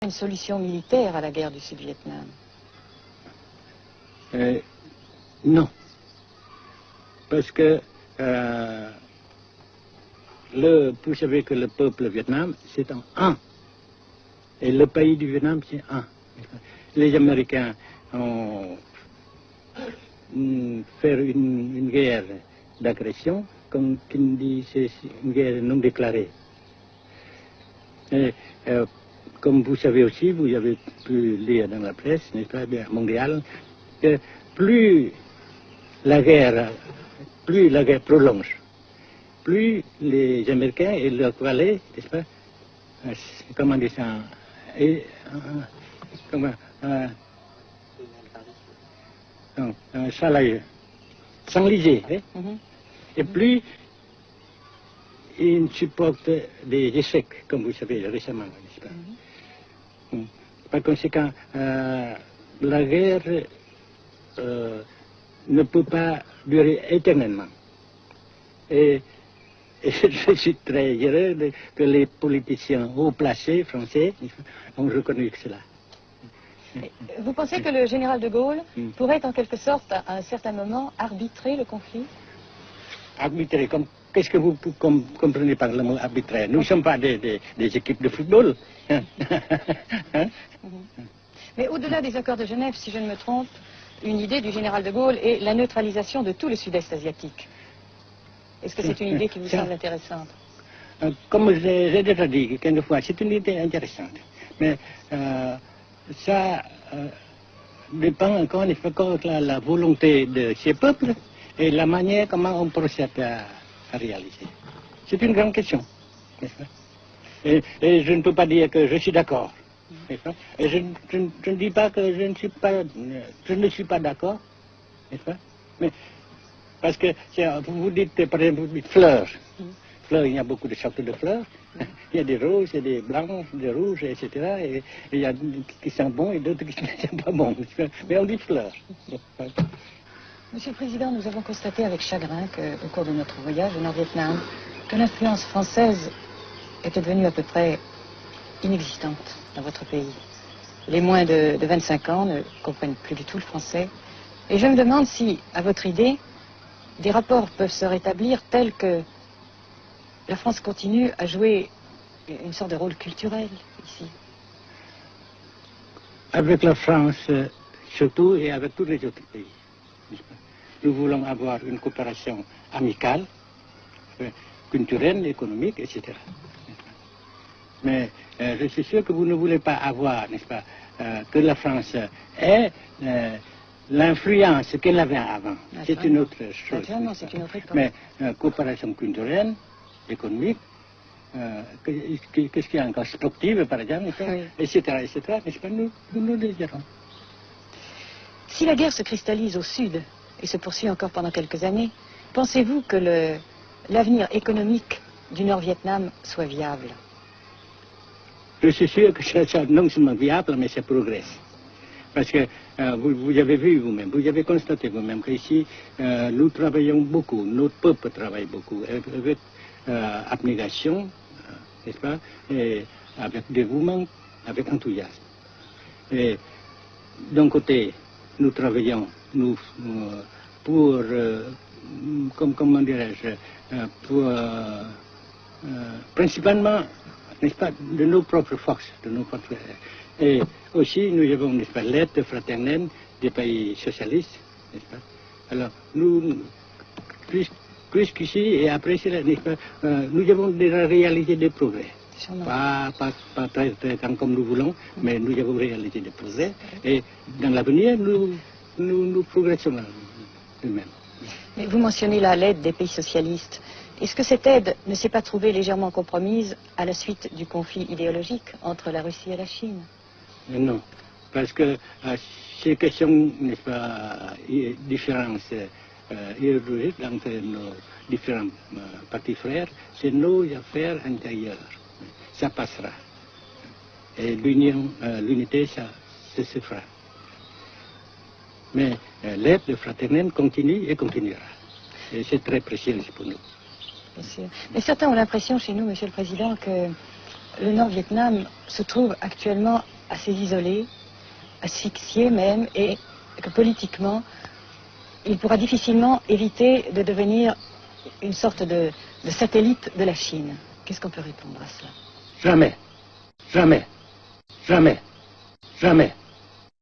une solution militaire à la guerre du Sud-Vietnam? Non. Parce que vous savez que le peuple vietnam, c'est en un. Et le pays du Vietnam, c'est un. Les Américains ont fait une guerre d'agression, comme qui dit, c'est une guerre non déclarée. Et, comme vous savez aussi, vous avez pu lire dans la presse, n'est-ce pas, mondiale, que plus la guerre prolonge, plus les Américains et leurs valets, n'est-ce pas, comment dire ça, s'enliser, et plus ils supportent des échecs, comme vous savez récemment, n'est-ce pas. Par conséquent, la guerre ne peut pas durer éternellement. Et je suis très heureux que les politiciens haut placés français ont reconnu cela. Vous pensez que le général de Gaulle pourrait en quelque sorte, à un certain moment, arbitrer le conflit? Arbitrer, qu'est-ce que vous comprenez par le mot arbitrer? Nous ne sommes pas des équipes de football. Mais au-delà des accords de Genève, si je ne me trompe, une idée du général de Gaulle est la neutralisation de tout le sud-est asiatique. Est-ce que c'est une idée qui vous semble intéressante? Comme j'ai déjà dit quelques fois, c'est une idée intéressante. Mais ça dépend encore une fois de la volonté de ces peuples et la manière comment on procède à réaliser. C'est une grande question, n'est-ce pas? Et je ne peux pas dire que je suis d'accord. Et je ne dis pas que je ne suis pas d'accord, n'est-ce pas? Mais parce que vous dites, par exemple, vous dites fleurs. Fleurs, il y a beaucoup de sortes de fleurs. Il y a des roses, il y a des blanches, des rouges, etc. Et il y a qui sont bons et d'autres qui ne sont pas bons. Mais on dit fleurs. Monsieur le Président, nous avons constaté avec chagrin qu'au cours de notre voyage au Nord-Vietnam, que l'influence française était devenue à peu près inexistante dans votre pays. Les moins de 25 ans ne comprennent plus du tout le français. Et je me demande si, à votre idée, des rapports peuvent se rétablir tels que la France continue à jouer une sorte de rôle culturel ici. Avec la France, surtout, et avec tous les autres pays. Nous voulons avoir une coopération amicale, culturelle, économique, etc. Mais je suis sûr que vous ne voulez pas avoir, n'est-ce pas, que la France ait l'influence qu'elle avait avant. C'est une autre chose. C'est une autre époque. Mais coopération culturelle, économique, qu'est-ce qu'il y a encore, sportive par exemple, etc., n'est-ce pas, nous le dirons. Si la guerre se cristallise au sud et se poursuit encore pendant quelques années, pensez-vous que l'avenir économique du Nord-Vietnam soit viable? Je suis sûr que c'est non seulement viable, mais ça progresse. Parce que vous avez vu vous-même, vous avez constaté vous-même qu'ici, nous travaillons beaucoup, notre peuple travaille beaucoup, avec abnégation, n'est-ce pas, et avec dévouement, avec enthousiasme. Et d'un côté, nous travaillons pour, comment dirais-je, principalement, n'est-ce pas, de nos propres forces, de nos propres... Et aussi, nous avons, n'est-ce pas, l'aide fraternelle des pays socialistes, n'est-ce pas. Alors, nous, plus qu'ici, et après cela, n'est-ce pas, nous avons déjà réalisé des progrès. Pas très tant comme nous voulons, mais nous avons réalisé des progrès. Et dans l'avenir, nous progressons nous-mêmes. Mais vous mentionnez là l'aide des pays socialistes. Est-ce que cette aide ne s'est pas trouvée légèrement compromise à la suite du conflit idéologique entre la Russie et la Chine? Non, parce que ces questions, n'est-ce pas, différences idéologiques entre nos différents partis frères, c'est nos affaires intérieures. Ça passera. Et l'unité, ça se fera. Mais l'aide fraternelle continue et continuera. Et c'est très précieux pour nous. Bien sûr. Mais certains ont l'impression chez nous, Monsieur le Président, que le Nord-Vietnam se trouve actuellement assez isolé, asphyxié même, et que politiquement, il pourra difficilement éviter de devenir une sorte de satellite de la Chine. Qu'est-ce qu'on peut répondre à cela? Jamais, jamais, jamais, jamais.